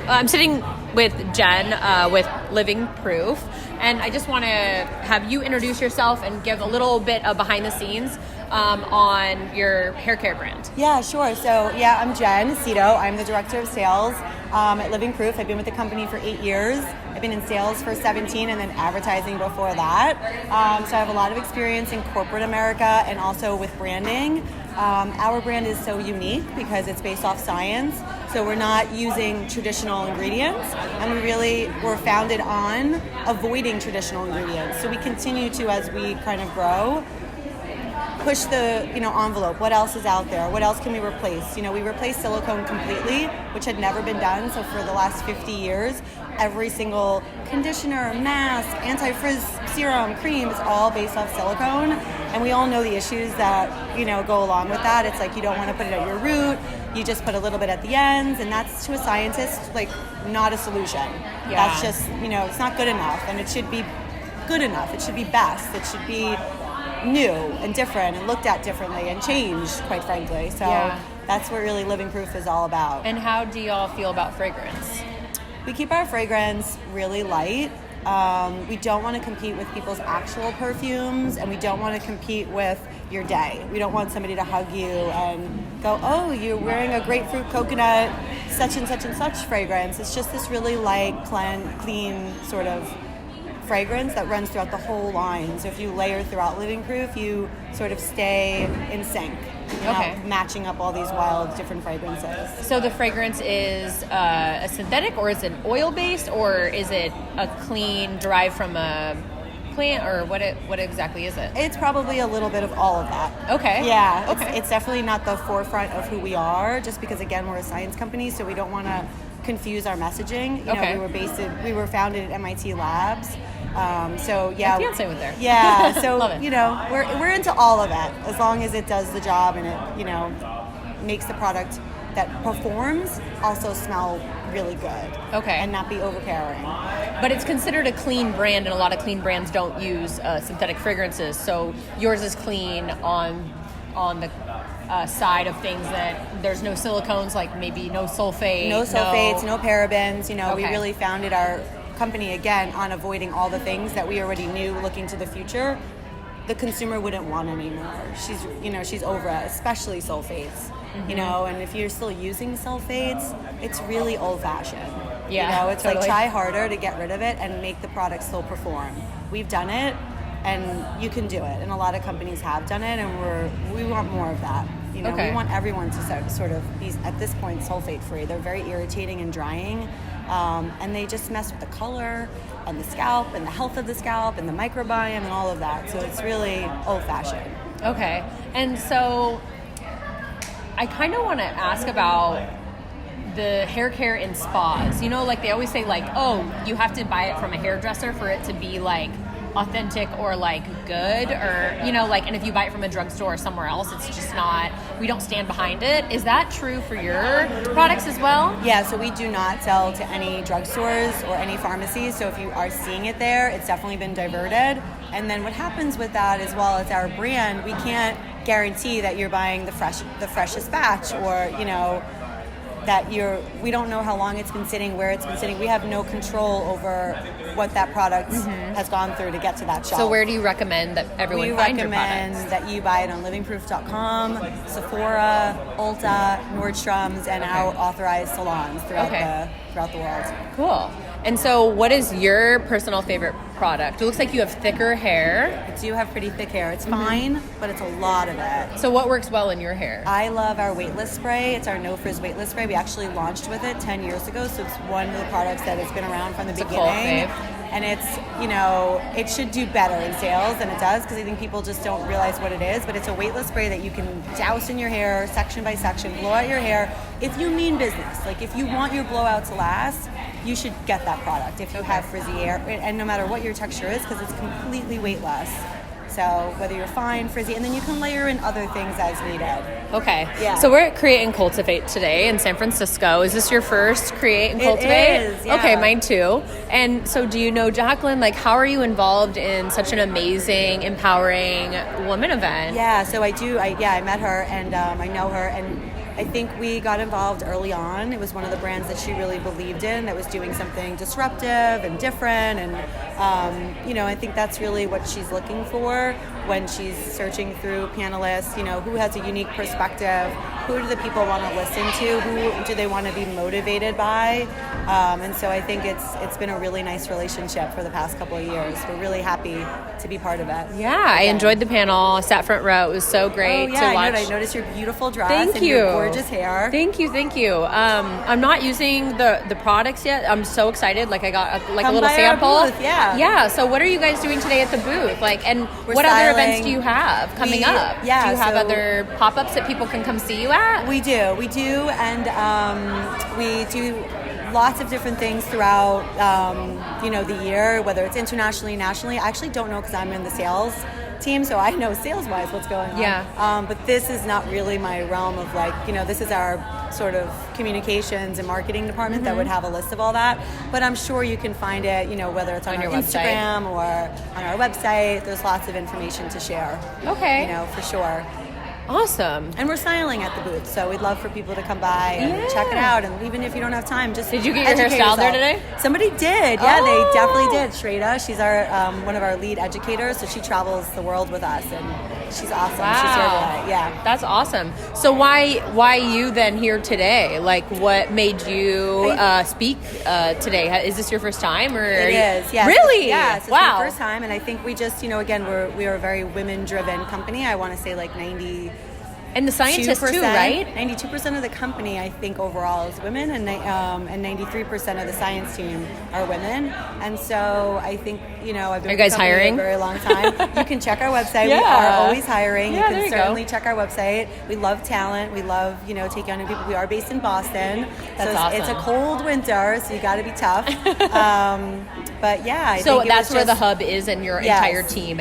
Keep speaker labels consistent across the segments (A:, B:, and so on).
A: I'm sitting with Jen with Living Proof, and I just want to have you introduce yourself and give a little bit of behind the scenes on your hair care brand.
B: Yeah, sure. So, I'm Jen Acito. I'm the director of sales at Living Proof. I've been with the company for 8 years. I've been in sales for 17 and then advertising before that. So I have a lot of experience in corporate America and also with branding. Our brand is so unique because it's based off science. So we're not using traditional ingredients, and we're founded on avoiding traditional ingredients. So we continue to, as we kind of grow, push the envelope. What else is out there? What else can we replace? We replaced silicone completely, which had never been done. So for the last 50 years, every single conditioner, mask, anti-frizz serum, cream is all based off silicone. And we all know the issues that go along with that. It's like you don't want to put it at your root. You just put a little bit at the ends, and that's, to a scientist, like, not a solution. Yeah. That's just it's not good enough, and it should be good enough. It should be best. It should be new and different and looked at differently and changed, quite frankly. So that's what really Living Proof is all about.
A: And how do y'all feel about fragrance?
B: We keep our fragrance really light. We don't want to compete with people's actual perfumes, and we don't want to compete with your day. We don't want somebody to hug you and go, oh, you're wearing a grapefruit coconut such and such fragrance. It's just this really light, clean sort of fragrance that runs throughout the whole line. So if you layer throughout Living Proof, you sort of stay in sync. Matching up all these wild different fragrances.
A: So the fragrance is a synthetic, or is it oil-based, or is it a clean derived from a plant, or what exactly is it?
B: It's probably a little bit of all of that.
A: Okay.
B: Yeah.
A: Okay.
B: It's definitely not the forefront of who we are, just because, again, we're a science company, so we don't want to confuse our messaging. We were founded at MIT Labs. My
A: fiance went there.
B: Yeah, so
A: Love it.
B: we're into all of it, as long as it does the job and it makes the product that performs also smell really good. Okay. And not be overpowering.
A: But it's considered a clean brand, and a lot of clean brands don't use synthetic fragrances. So yours is clean on the side of things, that there's no silicones, like maybe no sulfate.
B: No sulfates, no parabens. We really founded our company, again, on avoiding all the things that we already knew looking to the future the consumer wouldn't want anymore. She's over it, especially sulfates. And if you're still using sulfates, it's really old-fashioned.
A: Yeah,
B: it's totally. Like, try harder to get rid of it and make the product still perform. We've done it, and you can do it, and a lot of companies have done it, and we want more of that. We want everyone to sort of be, at this point, sulfate-free. They're very irritating and drying, and they just mess with the color and the scalp and the health of the scalp and the microbiome and all of that. So it's really old-fashioned.
A: Okay. And so I kind of want to ask about the hair care in spas. Like they always say, like, oh, you have to buy it from a hairdresser for it to be, like, authentic or, like, good, or and if you buy it from a drugstore or somewhere else, it's just not, we don't stand behind it. Is that true for your products as well?
B: Yeah, so we do not sell to any drugstores or any pharmacies, so if you are seeing it there, it's definitely been diverted. And then what happens with that, as well as our brand, we can't guarantee that you're buying the freshest batch, or that we don't know how long it's been sitting, where it's been sitting. We have no control over what that product has gone through to get to that shelf.
A: So where do you recommend that everyone find your products?
B: We recommend that you buy it on livingproof.com, Sephora, Ulta, Nordstrom's, and our authorized salons throughout the world.
A: Cool. And so what is your personal favorite product? It looks like you have thicker hair.
B: I do have pretty thick hair. It's fine, but it's a lot of it.
A: So what works well in your hair?
B: I love our weightless spray. It's our no frizz weightless spray. We actually launched with it 10 years ago, so it's one of the products that has been around from the beginning.
A: A cult fave.
B: And it's, it should do better in sales than it does, because I think people just don't realize what it is. But it's a weightless spray that you can douse in your hair, section by section, blow out your hair. If you mean business, like if you want your blowout to last, you should get that product if you have frizzy hair, and no matter what your texture is, because it's completely weightless. So whether you're fine, frizzy, and then you can layer in other things as needed.
A: Okay.
B: Yeah.
A: So we're at Create and Cultivate today in San Francisco. Is this your first Create and Cultivate?
B: It is, yeah.
A: Okay, mine too. And so do you know Jacqueline? Like, how are you involved in such an amazing, empowering woman event?
B: Yeah, so I do. I met her, and I know her, and I think we got involved early on. It was one of the brands that she really believed in, that was doing something disruptive and different. And, I think that's really what she's looking for when she's searching through panelists, who has a unique perspective, who do the people want to listen to, who do they want to be motivated by. And so I think it's been a really nice relationship for the past couple of years. We're really happy to be part of it.
A: Yeah, I enjoyed the panel. I sat front row. It was so great to watch.
B: I noticed your beautiful dress
A: Thank
B: and
A: you.
B: your gorgeous hair.
A: Thank you. I'm not using the products yet. I'm so excited. Like I got a little sample.
B: Our booth, yeah.
A: Yeah. So what are you guys doing today at the booth? And what other events do you have coming up?
B: Yeah.
A: Do you have other pop-ups that people can come see you at?
B: We do, and we do lots of different things throughout, the year, whether it's internationally, nationally. I actually don't know because I'm in the sales team, so I know sales-wise what's going on.
A: Yeah.
B: But this is not really my realm of this is our sort of communications and marketing department that would have a list of all that. But I'm sure you can find it, whether it's on our Instagram or on our website. There's lots of information to share.
A: Okay.
B: For sure.
A: Awesome.
B: And we're styling at the booth, so we'd love for people to come by and check it out. And even if you don't have time, just
A: Did you get your hair styled there today?
B: Somebody did. Yeah, they definitely did. Shreya, she's our one of our lead educators, so she travels the world with us, and she's awesome.
A: Wow.
B: She's here today. Yeah.
A: That's awesome. So why you then here today? Like, what made you speak today? Is this your first time, or
B: it is? Yes.
A: Really?
B: Yeah. It's
A: wow.
B: my first time, and I think we just, again, we are a very women-driven company. I want to say like 90.
A: And the scientists too, right?
B: 92% of the company, I think, overall is women, and 93% of the science team are women. And so I think, I've been
A: Are you
B: with
A: guys
B: the company
A: hiring?
B: a very long time. You can check our website.
A: Yeah.
B: We are always hiring.
A: Yeah,
B: You
A: there
B: can
A: you
B: certainly
A: go.
B: check our website. We love talent. We love, taking on new people. We are based in Boston.
A: That's
B: awesome. It's a cold winter, so you got to be tough. But yeah, I
A: so
B: think
A: that's where the hub is, and your entire team.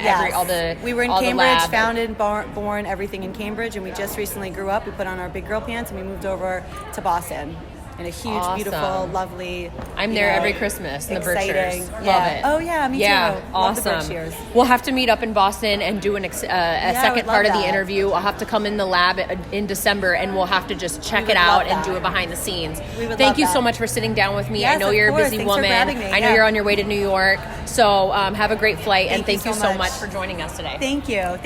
B: We were in
A: all
B: Cambridge,
A: the lab.
B: founded, born, everything in Cambridge, and we just recently grew up. We put on our big girl pants and we moved over to Boston. In a huge, beautiful, lovely.
A: I'm there every Christmas in the
B: exciting.
A: Berkshires. Love
B: Yeah.
A: it.
B: Oh yeah, me too.
A: Yeah,
B: Love the
A: awesome.
B: Berkshires.
A: We'll have to meet up in Boston and do a second part of the
B: that.
A: interview. I'll have to come in the lab in December, and we'll have to just check it
B: would
A: out
B: love
A: and
B: that.
A: do a behind the scenes.
B: We would
A: Thank
B: love
A: you
B: that.
A: so much for sitting down with me.
B: Yes,
A: I know
B: of
A: you're a
B: course.
A: busy
B: Thanks for
A: woman.
B: grabbing me.
A: I know
B: Yeah.
A: you're on your way to New York. So have a great flight, and
B: Thank you
A: thank you
B: so
A: so much
B: much.
A: for joining us today.
B: Thank you.